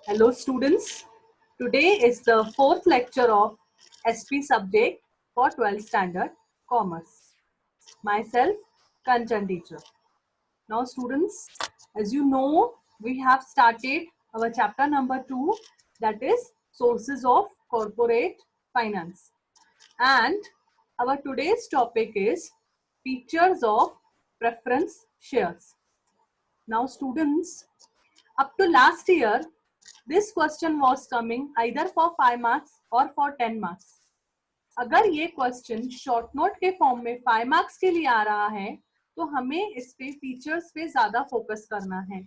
Hello students, today is the fourth lecture of SP subject for 12th standard Commerce. Myself, Kanchan teacher. Now students, as you know, we have started our chapter number 2, that is Sources of Corporate Finance. And our today's topic is Features of Preference Shares. Now students, up to last year, this question was coming either for 5 marks or for 10 marks. अगर ये question short note के form में 5 marks के लिए आ रहा है तो हमें इस पे फीचर्स पे ज्यादा फोकस करना है,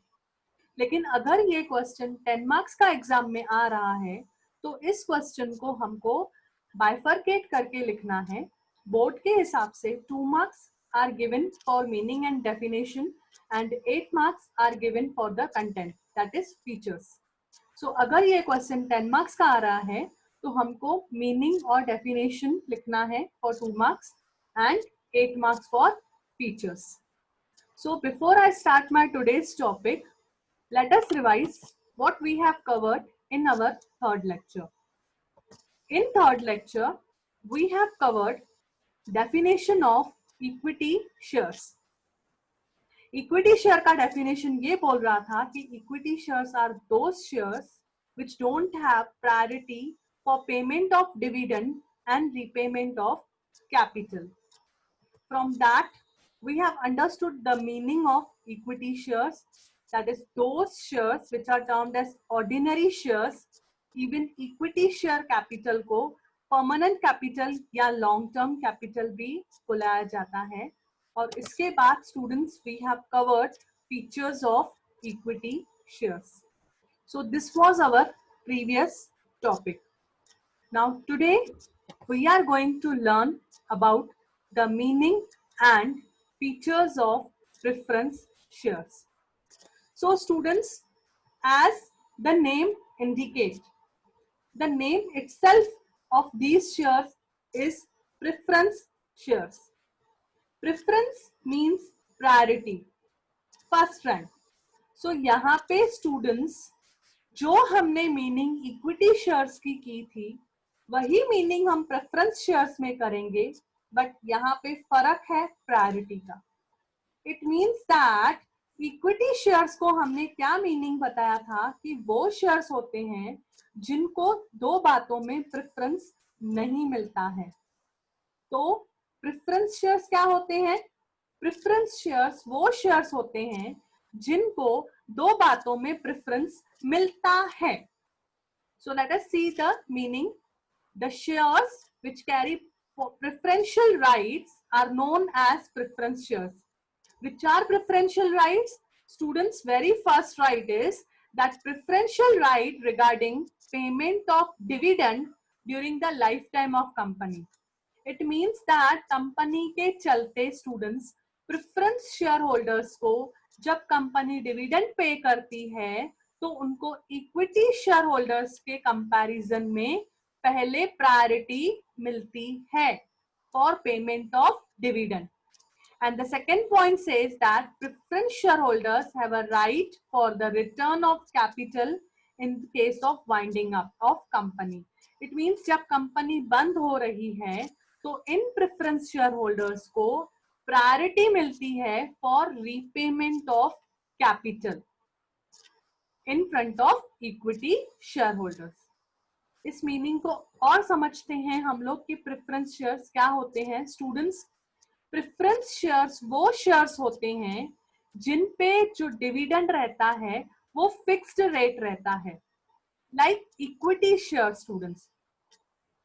लेकिन अगर ये क्वेश्चन 10 मार्क्स का एग्जाम में आ रहा है तो इस क्वेश्चन को हमको बाइफरकेट करके लिखना है. बोर्ड के हिसाब से 2 marks are given for meaning and definition and 8 marks are given for the content, that is features. So अगर ये क्वेश्चन 10 मार्क्स का आ रहा है तो हमको मीनिंग और डेफिनेशन लिखना है for 2 marks and 8 marks for features. So before I start my today's topic, let us revise what we have covered in our third lecture. In third lecture, we have covered definition of equity shares. Equity share का definition ये बोल रहा था कि equity shares are those shares which don't have priority for payment of dividend and repayment of capital. From that, we have understood the meaning of equity shares, that is those shares which are termed as ordinary shares. Even equity share capital को permanent capital या long term capital भी बुलाया जाता है. और इसके बाद students we have covered features of equity shares. So this was our previous topic. Now today we are going to learn about the meaning and features of preference shares. So students, as the name indicates, the name itself of these shares is preference shares. Preference means priority, first rank. So यहाँ पे students जो हमने meaning equity shares की थी वही meaning हम preference shares में करेंगे, बट यहाँ पे फर्क है प्रायोरिटी का. It means that equity shares को हमने क्या मीनिंग बताया था कि वो शेयर्स होते हैं जिनको दो बातों में प्रेफरेंस नहीं मिलता है. तो प्रेफरेंस शेयर्स क्या होते हैं? प्रेफरेंस शेयर्स वो शेयर्स होते हैं जिनको दो बातों में प्रेफरेंस मिलता है. So let us see the meaning. The shares which carry preferential rights are known as preference shares. Which are preferential rights? Students, very first right is that preferential right regarding payment of dividend during the lifetime of company. It means that company के चलते students preference share holders को जब company dividend pay करती है तो उनको equity share holders के comparison में पहले प्रायोरिटी मिलती है for payment of dividend. And the second point says that preference shareholders have a right for the return of capital in case of winding up of company. It means जब company बंद हो रही है तो इन preference share holders को priority मिलती है for repayment of capital in front of equity share holders. इस मीनिंग को और समझते हैं हम लोग कि प्रेफरेंस शेयर्स क्या होते हैं. स्टूडेंट्स, प्रेफरेंस शेयर्स वो शेयर्स होते हैं जिन पे जो डिविडेंड रहता है वो फिक्स्ड रेट रहता है, like equity share. Students,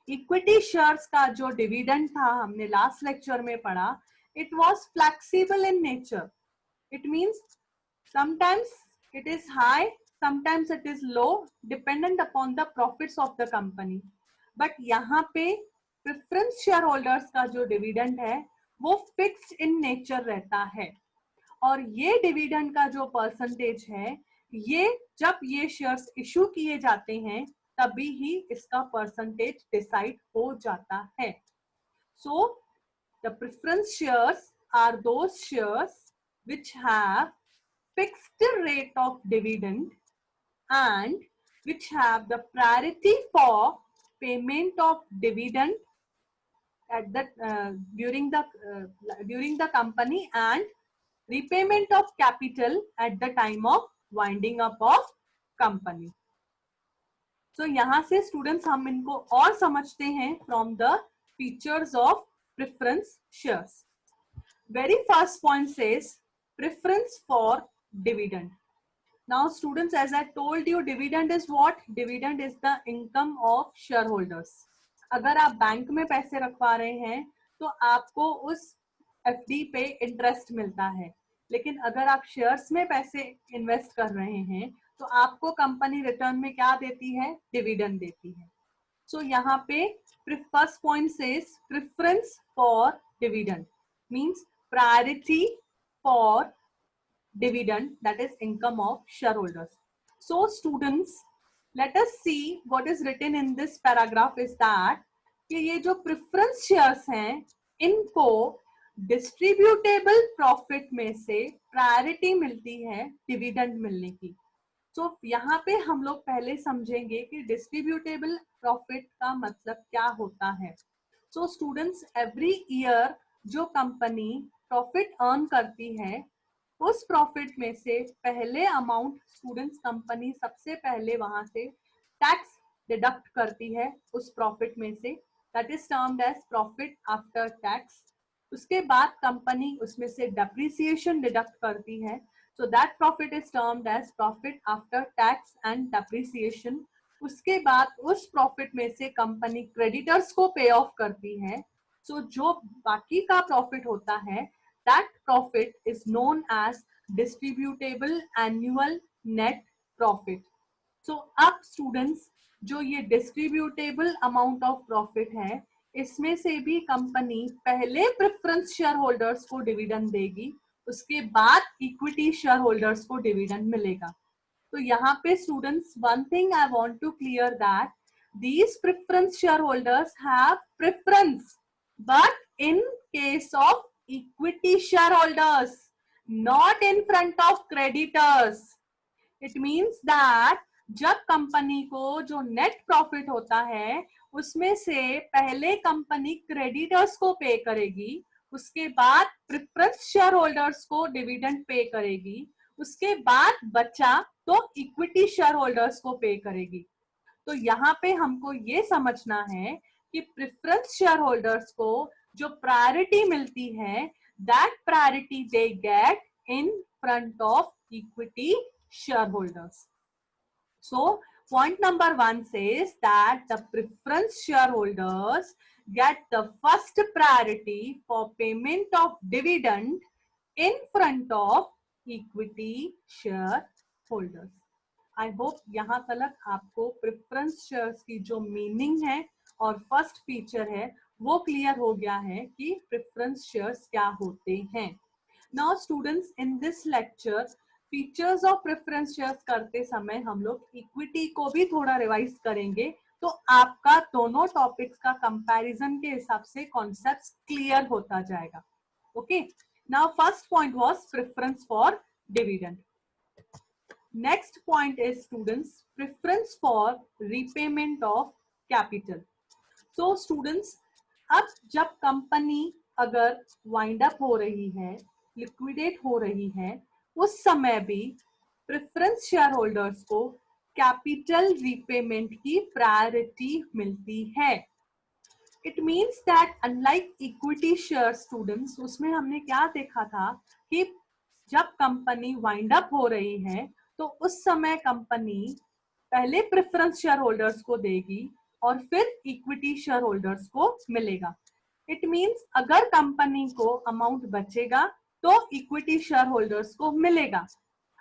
equity shares का जो डिविडेंड था हमने लास्ट लेक्चर में पढ़ा, it was flexible in nature. It means sometimes it is high, sometimes it is low dependent upon the profits of the company. But यहाँ पे preference shareholders का जो dividend है वो fixed in nature रहता है, और ये dividend का जो percentage है ये जब ये shares issue किए जाते हैं तभी ही इसका percentage decide हो जाता है. So the preference shares are those shares which have fixed rate of dividend and which have the priority for payment of dividend at the during the company and repayment of capital at the time of winding up of company. So यहाँ से students हम इनको और समझते हैं from the features of preference shares. Very first point says preference for dividend. Now students, as I told you, dividend is what? Dividend is the income of shareholders. अगर आप bank में पैसे रखवा रहे हैं तो आपको उस एफडी पे इंटरेस्ट मिलता है, लेकिन अगर आप शेयर्स में पैसे इन्वेस्ट कर रहे हैं तो आपको कंपनी रिटर्न में क्या देती है? डिविडेंड देती है. सो यहाँ पे first point says preference for dividend means priority for dividend, that is income of shareholders. So students, let us see what is written in this paragraph is that कि ये जो preference shares हैं इनको distributable profit में से priority मिलती है dividend मिलने की. So यहाँ पे हम लोग पहले समझेंगे कि distributable profit का मतलब क्या होता है. So students, every year जो कंपनी प्रॉफिट अर्न करती है उस प्रॉफिट में से पहले अमाउंट स्टूडेंट्स कंपनी सबसे पहले वहां से टैक्स डिडक्ट करती है उस प्रॉफिट में से, that is termed as profit after tax. उसके बाद कंपनी उसमें से डेप्रिसिएशन डिडक्ट करती है, so that profit is termed as profit after tax and depreciation. उसके बाद उस प्रॉफिट में से कंपनी क्रेडिटर्स को पे ऑफ करती है. सो जो बाकी का प्रॉफिट होता है that profit is known as distributable annual net profit. So अब students जो ये distributable amount of profit है इसमें से भी कंपनी पहले प्रेफरेंस शेयर होल्डर्स को डिविडेंड देगी, उसके बाद इक्विटी शेयर होल्डर्स को डिविडेंड मिलेगा. तो यहाँ पे students one thing I want to clear that these preference shareholders have preference, but in case of equity shareholders, not in front of creditors. It means that जब company को जो net profit होता है उसमें से पहले कंपनी क्रेडिटर्स को पे करेगी, उसके बाद प्रेफरेंस शेयर होल्डर्स को डिविडेंड पे करेगी, उसके बाद बचा तो इक्विटी शेयर होल्डर्स को पे करेगी. तो यहाँ पे हमको ये समझना है कि प्रेफरेंस शेयर होल्डर्स को जो प्रायोरिटी मिलती है that priority they get in front of equity shareholders. So point number 1 says that the preference shareholders get the first priority for payment of dividend in front of equity shareholders. I hope यहाँ तक आपको preference shares की जो meaning है और first feature है वो clear हो गया है कि प्रेफरेंस शेयर्स क्या होते हैं. Now students, in this lecture features of preference shares करते समय हम लोग इक्विटी को भी थोड़ा रिवाइज करेंगे, तो आपका दोनों टॉपिक्स का कंपैरिजन के हिसाब से कॉन्सेप्ट्स क्लियर होता जाएगा. Okay, now first point was preference for dividend. Next point is students preference for repayment of capital. So students, अब जब कंपनी अगर वाइंड अप हो रही है, लिक्विडेट हो रही है, उस समय भी प्रेफरेंस शेयर होल्डर्स को कैपिटल रीपेमेंट की प्रायोरिटी मिलती है. It means that unlike equity share students, उसमें हमने क्या देखा था कि जब कंपनी वाइंड अप हो रही है तो उस समय कंपनी पहले प्रेफरेंस शेयर होल्डर्स को देगी और फिर इक्विटी शेयर होल्डर्स को मिलेगा. इट मीन्स अगर कंपनी को अमाउंट बचेगा तो इक्विटी शेयर होल्डर्स को मिलेगा,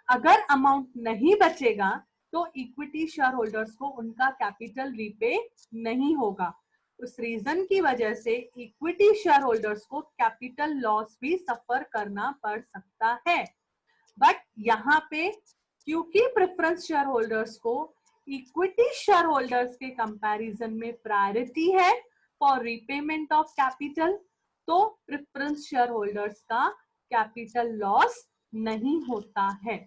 अगर अमाउंट नहीं बचेगा तो इक्विटी शेयर होल्डर्स को उनका कैपिटल रीपे नहीं होगा. उस रीजन की वजह से इक्विटी शेयर होल्डर्स को कैपिटल लॉस भी सफर करना पड़ सकता है. बट यहाँ पे क्योंकि प्रेफरेंस शेयर होल्डर्स को इक्विटी शेयर होल्डर्स के कंपैरिजन में प्रायोरिटी है फॉर रीपेमेंट ऑफ कैपिटल, तो प्रेफरेंस शेयर होल्डर्स का कैपिटल लॉस नहीं होता है.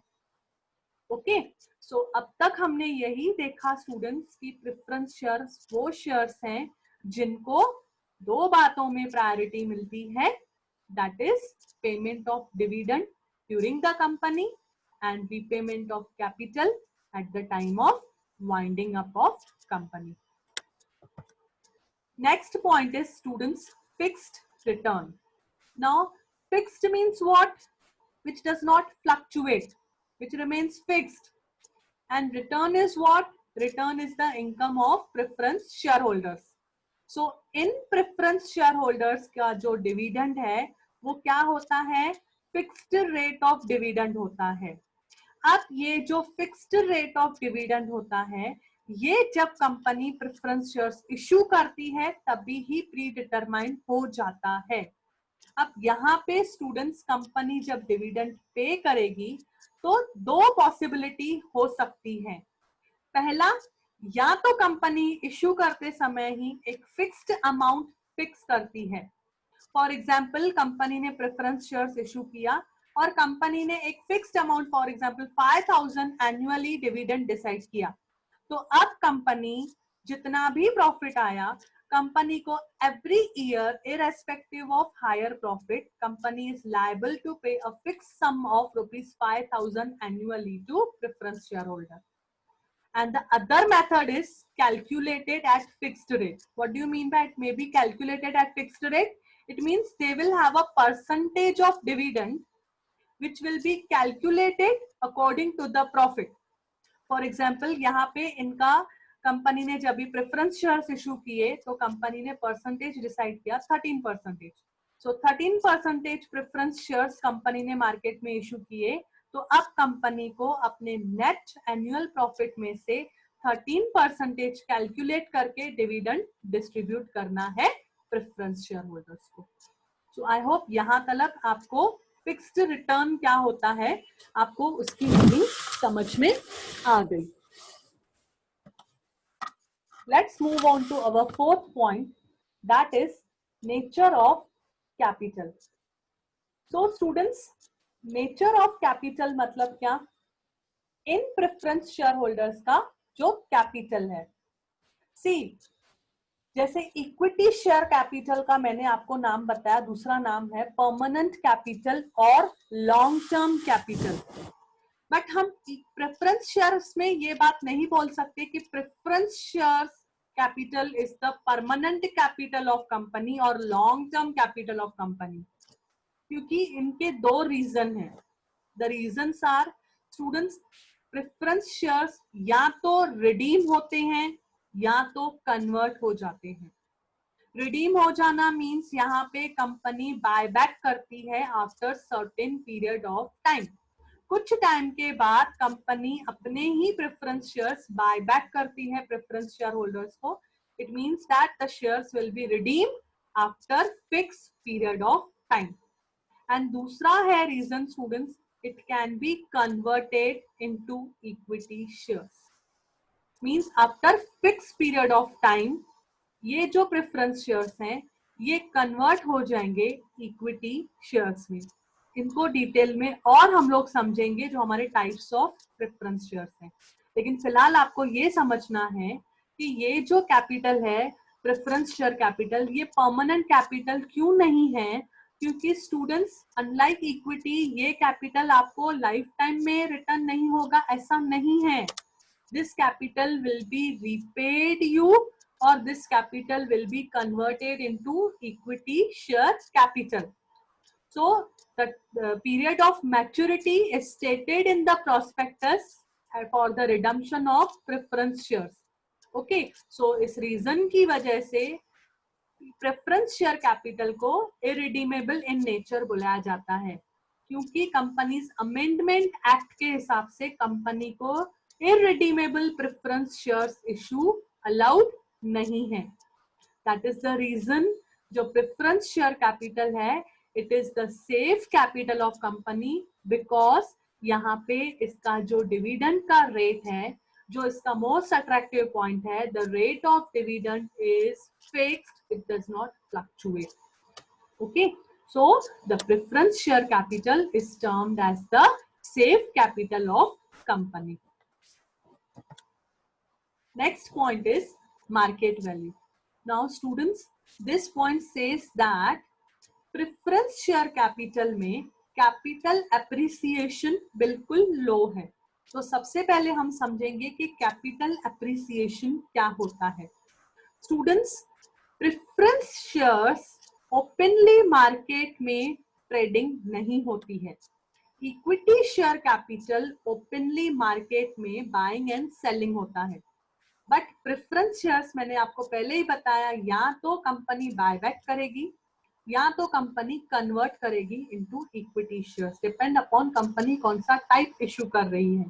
ओके, सो अब तक हमने यही देखा स्टूडेंट्स की प्रेफरेंस शेयर्स वो शेयर्स हैं जिनको दो बातों में प्रायोरिटी मिलती है, that is payment of dividend during the company and repayment of capital at the time of winding up of company. Next point is students fixed return. Now fixed means what? Which does not fluctuate, which remains fixed. And return is what? Return is the income of preference shareholders. So in preference shareholders का जो dividend है वो क्या होता है? Fixed rate of dividend होता है. अब ये जो फिक्स्ड रेट ऑफ डिविडेंड होता है ये जब कंपनी प्रेफरेंस शेयर्स इशू करती है तभी ही प्री डिटरमाइंड हो जाता है. अब यहाँ पे स्टूडेंट्स कंपनी जब डिविडेंड पे करेगी तो दो पॉसिबिलिटी हो सकती है. पहला, या तो कंपनी इशू करते समय ही एक फिक्स्ड अमाउंट फिक्स करती है. फॉर एग्जाम्पल कंपनी ने प्रेफरेंस शेयर्स इशू किया और कंपनी ने एक fixed amount for example 5,000 annually dividend decide किया. तो अब कंपनी जितना भी प्रॉफिट आया कंपनी को every year irrespective of higher profit company is liable to pay a fix sum of ₹5,000 annually to preference share holder. And the other method is calculated at fixed rate. What do you mean by it may be calculated at fixed rate? It means they will have a percentage of dividend which will be calculated according to the profit. For example, यहाँ पे इनका company ने जब भी preference shares issue किए तो company ने percentage decide किया 13%. सो 13% प्रेफरेंस शेयर्स कंपनी ने मार्केट में इशू किए. तो अब कंपनी को अपने नेट एनुअल प्रॉफिट में से 13% कैलकुलेट करके डिविडेंड डिस्ट्रीब्यूट करना है प्रेफरेंस शेयर होल्डर्स को. सो आई होप यहाँ तक आपको फिक्स्ड रिटर्न क्या होता है आपको उसकी मीनिंग समझ में आ गई. Let's move on to our fourth point, that is nature of capital. So students, nature of capital मतलब क्या? इन प्रेफरेंस शेयर होल्डर्स का जो कैपिटल है. सी, जैसे इक्विटी शेयर कैपिटल का मैंने आपको नाम बताया, दूसरा नाम है परमानेंट कैपिटल और लॉन्ग टर्म कैपिटल. बट हम प्रेफरेंस शेयर्स में ये बात नहीं बोल सकते कि preference shares capital is the permanent capital of company और long term capital of company, क्योंकि इनके दो रीजन हैं. The reasons are students, preference shares या तो रिडीम होते हैं या तो कन्वर्ट हो जाते हैं. रिडीम हो जाना मींस यहाँ पे कंपनी बायबैक करती है after certain period of time. कुछ टाइम के बाद कंपनी अपने ही प्रेफरेंस शेयर्स बायबैक करती है प्रेफरेंस शेयर होल्डर्स को. It means that the shares will be redeem after fix period of time. And दूसरा है reason students, it can be converted into equity shares. Means after fixed period of time, ये जो preference shares हैं ये convert हो जाएंगे equity shares में. इनको डिटेल में और हम लोग समझेंगे जो हमारे टाइप्स ऑफ प्रेफरेंस शेयर्स हैं. लेकिन फिलहाल आपको ये समझना है कि ये जो कैपिटल है प्रेफरेंस शेयर कैपिटल, ये परमानेंट कैपिटल क्यों नहीं है? क्योंकि स्टूडेंट्स अनलाइक इक्विटी ये कैपिटल आपको लाइफ टाइम में रिटर्न नहीं होगा, ऐसा नहीं है. This capital will be repaid you और this capital will be converted into equity share capital. So the period of maturity is stated in the prospectus for the redemption of preference shares. Okay, so इस reason की वजह से preference share capital को irredeemable in nature बुलाया जाता है, क्योंकि companies amendment act के हिसाब से कंपनी को irredeemable preference shares issue allowed नहीं है. दैट इज द रीजन जो प्रेफरेंस शेयर कैपिटल है it is the safe capital of company, because यहाँ पे इसका जो डिविडेंड का रेट है, जो इसका मोस्ट अट्रैक्टिव पॉइंट है, the rate of dividend is fixed, it does not fluctuate. Okay, so the preference share capital is termed as the safe capital of company. Next point is market value. Now students, this point says that preference share capital में capital appreciation बिल्कुल लो है. तो सबसे पहले हम समझेंगे कि capital appreciation क्या होता है. Students, preference shares openly market में ट्रेडिंग नहीं होती है. Equity share capital openly market में बाइंग एंड सेलिंग होता है. बट प्रेफरेंस शेयर्स मैंने आपको पहले ही बताया, या तो कंपनी बायबैक करेगी या तो कंपनी कन्वर्ट करेगी into equity shares, depend upon company कौन सा टाइप इशू कर रही है.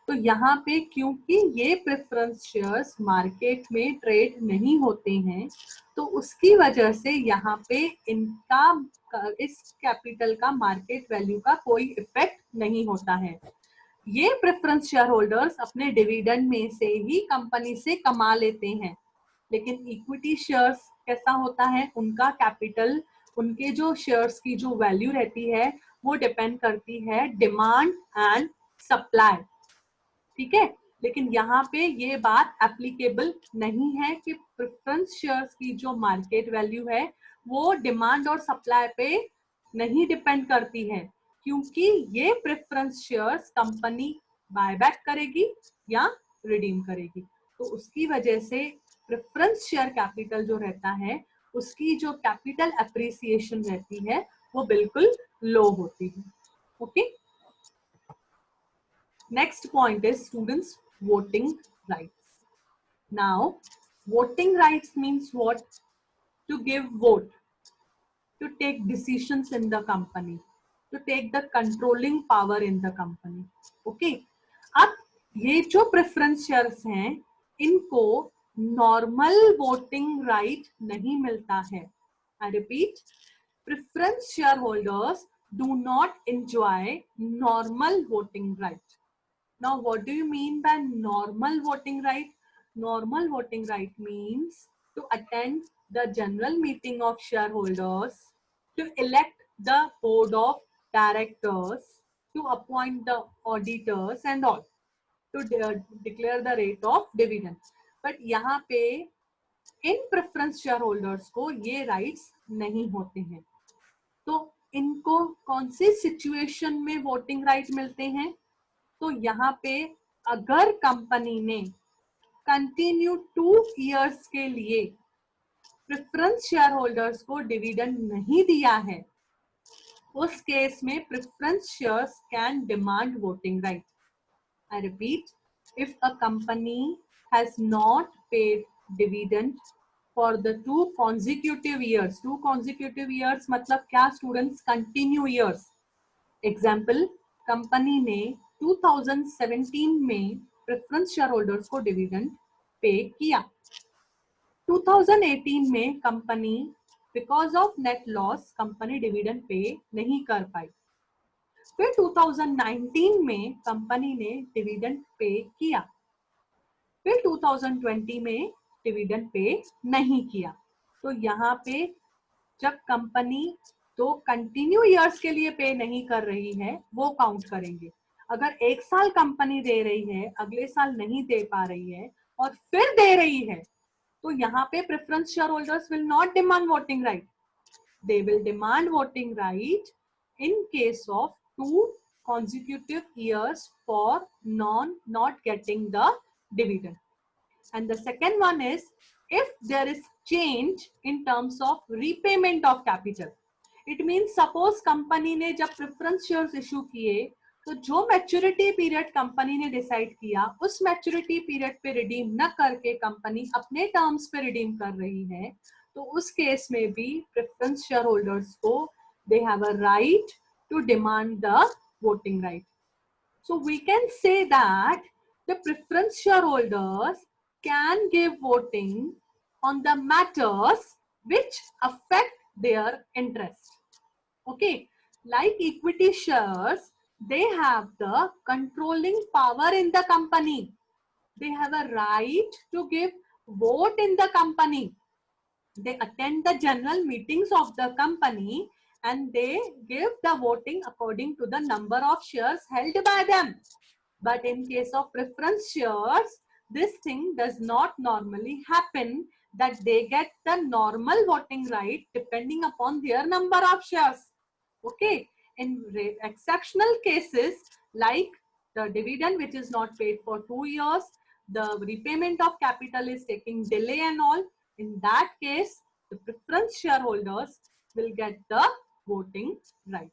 तो यहाँ पे क्योंकि ये प्रेफरेंस शेयर्स मार्केट में ट्रेड नहीं होते हैं, तो उसकी वजह से यहाँ पे इनका इस कैपिटल का मार्केट वैल्यू का कोई इफेक्ट नहीं होता है. ये प्रेफरेंस शेयर होल्डर्स अपने डिविडेंड में से ही कंपनी से कमा लेते हैं. लेकिन इक्विटी शेयर्स कैसा होता है, उनका कैपिटल, उनके जो शेयर्स की जो वैल्यू रहती है वो डिपेंड करती है डिमांड एंड सप्लाई. ठीक है, लेकिन यहाँ पे ये बात एप्लीकेबल नहीं है कि प्रेफरेंस शेयर्स की जो मार्केट वैल्यू है वो डिमांड और सप्लाई पे नहीं डिपेंड करती है, क्योंकि ये प्रेफरेंस शेयर्स कंपनी बायबैक करेगी या रिडीम करेगी. तो उसकी वजह से प्रेफरेंस शेयर कैपिटल जो रहता है उसकी जो कैपिटल एप्रिसिएशन रहती है वो बिल्कुल लो होती है. Okay, next point is students voting rights. Now voting rights means what? To give vote, to take decisions in the company, to take the controlling power in the company. Okay, अब ये जो preference shares हैं इनको normal voting right नहीं मिलता है. I repeat, preference share holders do not enjoy normal voting right. Now, what do you mean by normal voting right? Normal voting right means to attend the general meeting of shareholders, to elect the board of directors, to appoint the auditors and all, to declare the rate of dividend. But यहाँ पे इन preference share holders को ये rights नहीं होते हैं. तो इनको कौन सी सिचुएशन में वोटिंग राइट मिलते हैं? तो यहाँ पे अगर कंपनी ने कंटिन्यू 2 इयर्स के लिए प्रेफरेंस शेयर होल्डर्स को डिविडेंड नहीं दिया है, उस केस में preference shares can demand voting right. I repeat, if a company has not paid dividend for the 2 consecutive years. 2 consecutive years मतलब क्या students? Continue years. Example, company ने 2017 में प्रेफरेंस शेयर होल्डर्स को डिविडेंड पे किया. 2018 में company because of net loss company dividend pay नहीं कर पाई. फिर 2019 में कंपनी ने डिविडेंड पे किया. फिर 2020 में डिविडेंड पे नहीं किया. तो यहाँ पे जब कंपनी तो कंटिन्यू ईयर्स के लिए पे नहीं कर रही है वो काउंट करेंगे. अगर एक साल कंपनी दे रही है, अगले साल नहीं दे पा रही है और फिर दे रही है, तो यहाँ पे preference share holders will not demand voting right. They will demand voting right in case of 2 consecutive years for not getting the dividend. And the second one is if there is change in terms of repayment of capital. It means suppose company ने जब preference shares issue किए तो जो maturity period company ने decide किया उस maturity period पे redeem न करके कंपनी अपने टर्म्स पे रिडीम कर रही है, तो उस केस में भी प्रेफरेंस शेयर होल्डर्स को they have a right to demand the voting right. So we can say that the preference share holders can give voting on the matters which affect their interest. Okay, like equity shares, they have the controlling power in the company. They have a right to give vote in the company. They attend the general meetings of the company and they give the voting according to the number of shares held by them. But in case of preference shares, this thing does not normally happen, that they get the normal voting right depending upon their number of shares. Okay, in exceptional cases like the dividend which is not paid for 2 years, the repayment of capital is taking delay and all, in that case the preference shareholders will get the voting right.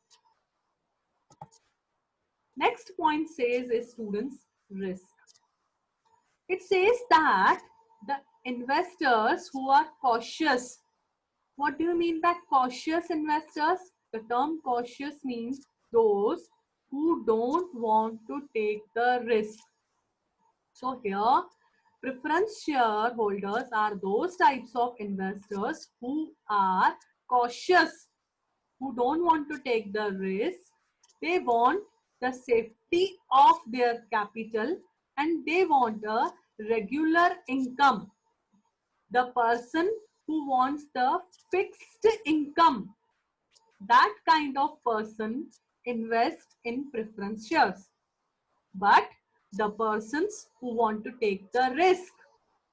Next point says is students risk. It says that the investors who are cautious. What do you mean by cautious investors? The term cautious means those who don't want to take the risk. So here, preference shareholders are those types of investors who are cautious, who don't want to take the risk. They want the safety of their capital and they want a regular income. The person who wants the fixed income, that kind of person invests in preference shares. But the persons who want to take the risk,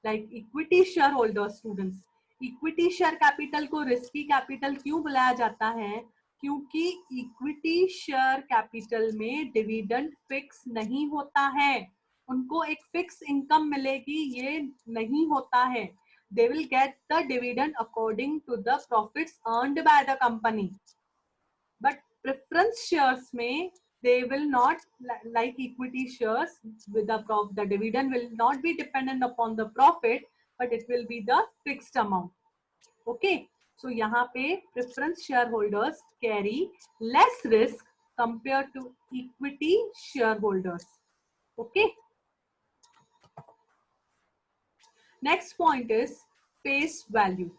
like equity shareholder students, equity share capital को risky capital क्यों बुलाया जाता है? क्योंकि equity share capital में dividend fix नहीं होता है, उनको एक फिक्स इनकम मिलेगी ये नहीं होता है. They will get the dividend according to the profits earned by the company. But preference shares में they will not, like equity shares, with the dividend will not be dependent upon the profit, but it will be the fixed amount. Okay, so यहाँ पे preference shareholders carry less risk compared to equity shareholders. Okay. Next point is face value.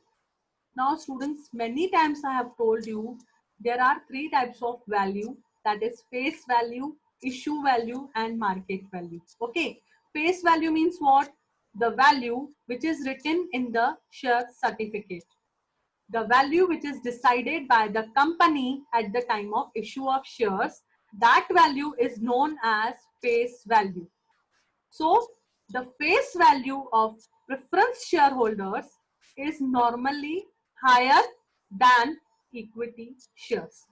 Now students, many times I have told you there are three types of value, that is face value, issue value and market value. Okay, face value means what? The value which is written in the share certificate. The value which is decided by the company at the time of issue of shares, that value is known as face value. So the face value of preference shareholders is normally higher than equity shares.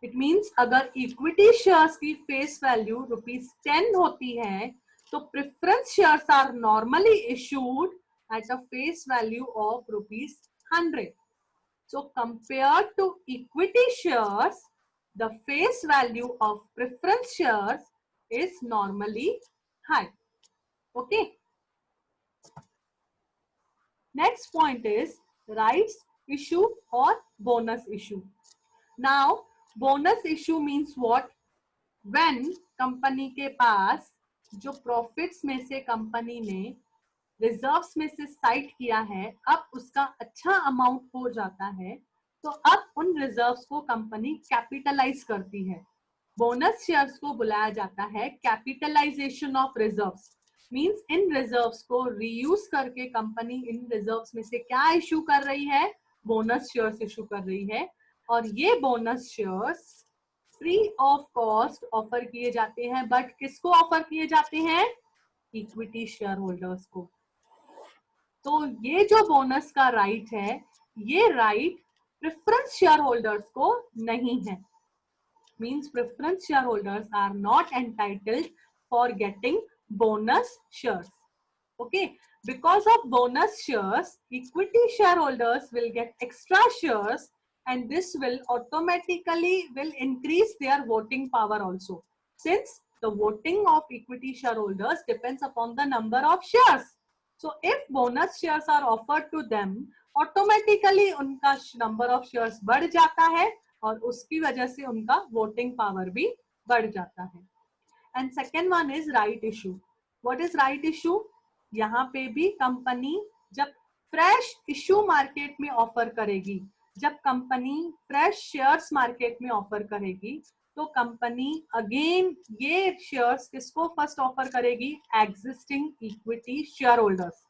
It means अगर equity shares की face value ₹10 होती है, तो preference shares are normally issued at a face value of ₹100. So compared to equity shares, the face value of preference shares is normally high. Okay. Next point is rights issue or bonus issue. Now, bonus issue means what? When company के पास जो profits में से company ने reserves में से site किया है, अब उसका अच्छा अमाउंट हो जाता है, तो अब उन reserves को company capitalize करती है. बोनस शेयर्स को बुलाया जाता है कैपिटलाइजेशन ऑफ रिजर्व्स. मींस इन रिजर्व्स को रीयूज करके कंपनी इन रिजर्व्स में से क्या इशू कर रही है? बोनस शेयर्स इशू कर रही है. और ये bonus shares free of cost offer किए जाते हैं. बट किसको ऑफर किए जाते हैं? इक्विटी शेयर होल्डर्स को. तो ये जो बोनस का राइट है, ये राइट प्रेफरेंस शेयर होल्डर्स को नहीं है. Means preference shareholders are not entitled for getting bonus shares. Okay, because of bonus shares, equity shareholders will get extra shares, and this will automatically will increase their voting power also, since the voting of equity shareholders depends upon the number of shares. So if bonus shares are offered to them, automatically उनका number of shares बढ़ जाता है और उसकी वजह से उनका voting power भी बढ़ जाता है. And second one is right issue. What is right issue? यहाँ पे भी कंपनी जब फ्रेश इशू मार्केट में ऑफर करेगी, जब कंपनी फ्रेश शेयर्स मार्केट में ऑफर करेगी, तो कंपनी अगेन ये शेयर्स किसको फर्स्ट ऑफर करेगी? एग्जिस्टिंग इक्विटी शेयर होल्डर्स,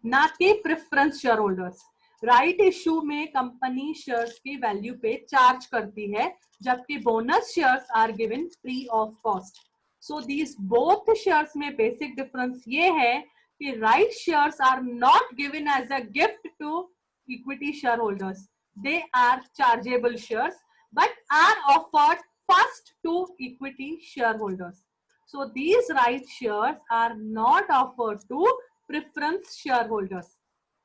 ना कि preference share holders. Right issue में कंपनी शेयर्स की वैल्यू पे चार्ज करती है, जबकि bonus shares are given free of cost. So these both shares में बेसिक डिफरेंस ये है कि right shares are not given as a gift to equity share holders, they are chargeable shares but are offered first to equity shareholders. So these right shares are not offered to preference shareholders.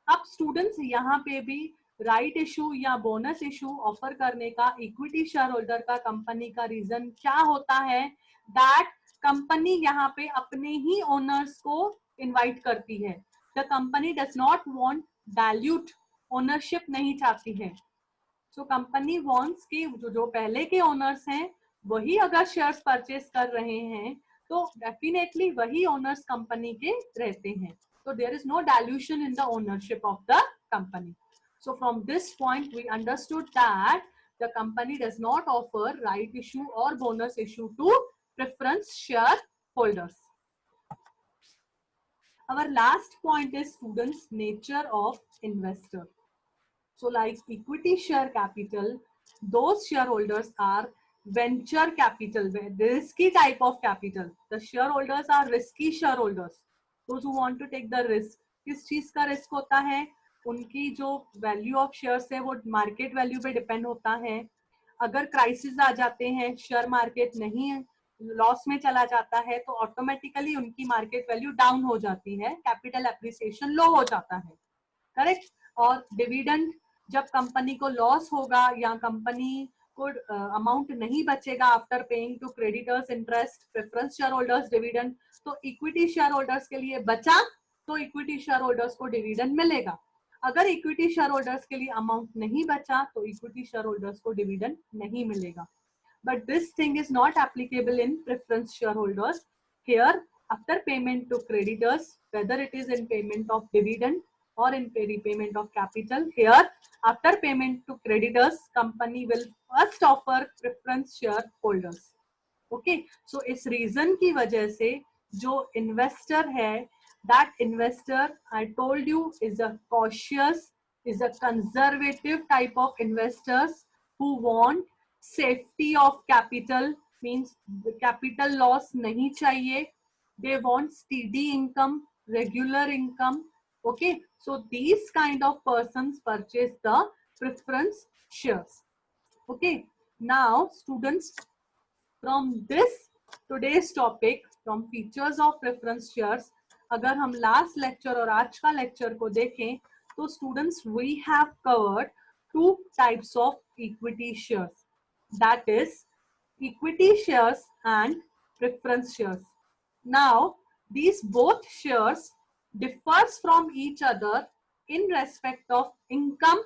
अब students यहाँ पे भी right issue या bonus issue offer करने का equity share holder का company का reason क्या होता है, दैट कंपनी यहाँ पे अपने ही ओनर्स को इनवाइट करती है. The company does not want dilute, ownership नहीं चाहती है. सो कंपनी वॉन्ट्स कि जो पहले के ओनर्स हैं वही अगर शेयर्स परचेस कर रहे हैं तो डेफिनेटली वही ओनर्स कंपनी के रहते हैं. So there is no dilution in the ownership of the company. So from this point we understood that the company does not offer right issue or bonus issue to preference shareholders. Our last point is students' nature of investor. So like equity share capital, those shareholders are venture capital, risky type of capital. The shareholders are risky shareholders. Those who want to take the risk. किस चीज का risk होता है, उनकी जो value of shares है वो market value पे डिपेंड होता है. अगर क्राइसिस आ जाते हैं, शेयर मार्केट नहीं लॉस में चला जाता है तो ऑटोमेटिकली उनकी मार्केट वैल्यू डाउन हो जाती है, कैपिटल एप्रिसिएशन लो हो जाता है. करेक्ट. और डिविडेंड, जब कंपनी को लॉस होगा या कंपनी को अमाउंट नहीं बचेगा after paying to creditors interest, preference share holders dividend, तो इक्विटी शेयर होल्डर्स के लिए बचा तो इक्विटी शेयर होल्डर्स को डिविडेंड मिलेगा. अगर इक्विटी शेयर होल्डर्स के लिए अमाउंट नहीं बचा तो इक्विटी शेयर होल्डर्स को डिविडेंड नहीं मिलेगा. But this thing is not applicable in preference shareholders. Here, after payment to creditors, whether it is in payment of dividend or in repayment of capital, here after payment to creditors, company will first offer preference shareholders. Okay, so इस reason की वजह से जो investor है, that investor I told you is a cautious, is a conservative type of investors who want safety of capital, means the capital loss nahi chahiye. They want steady income, regular income. Okay, so these kind of persons purchase the preference shares. Okay, now students, from this today's topic, from features of preference shares, अगर हम last lecture और आज का lecture को देखें तो students we have covered two types of equity shares, that is equity shares and preference shares. Now these both shares differs from each other in respect of income,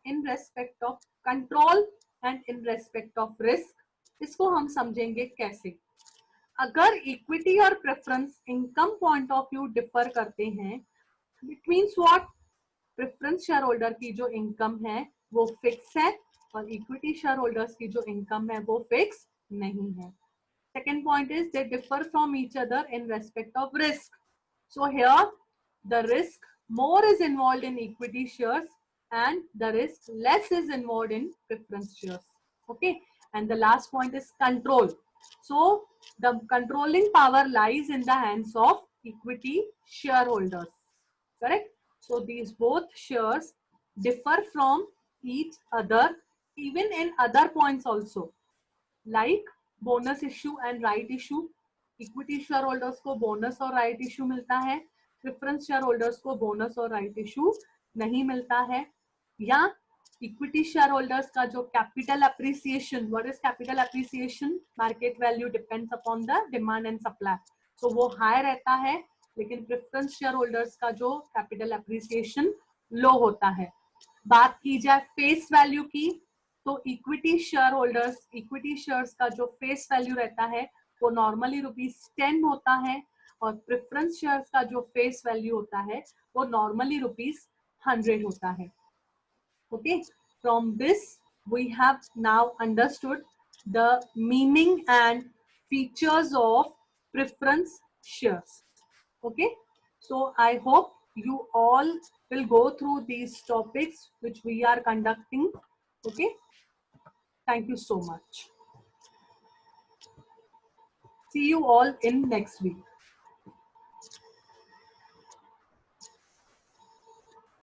in respect of control and in respect of risk. इसको हम समझेंगे कैसे. अगर equity और preference income point of view differ करते हैं, it means what, preference share holder की जो इनकम है वो फिक्स है और इक्विटी शेयर होल्डर्स की जो इनकम है वो फिक्स नहीं है. Second point is they differ from each other in respect of risk. So here the risk more is involved in equity shares and the risk less is involved in preference shares. Okay, and the last point is control. So the controlling power lies in the hands of equity shareholders. Correct. So these both shares differ from each other even in other points also, like bonus issue and right issue. Equity share holders को bonus और right issue मिलता है, preference share holders को bonus और right issue नहीं मिलता है. या इक्विटी शेयर होल्डर्स का जो capital appreciation, what is capital appreciation, market value depends upon the demand and supply, so वो हाई रहता है, लेकिन प्रेफरेंस शेयर होल्डर्स का जो कैपिटल अप्रिसिएशन लो होता है. बात की जाए फेस वैल्यू की, तो equity share holders, equity shares का जो फेस वैल्यू रहता है वो नॉर्मली ₹10 होता है और प्रेफरेंस शेयर्स का जो फेस वैल्यू होता है वो नॉर्मली ₹100 होता है. Okay, from this we have now understood the meaning and features of preference shares. Okay, so I hope you all will go through these topics which we are conducting. Okay, thank you so much. See you all in next week.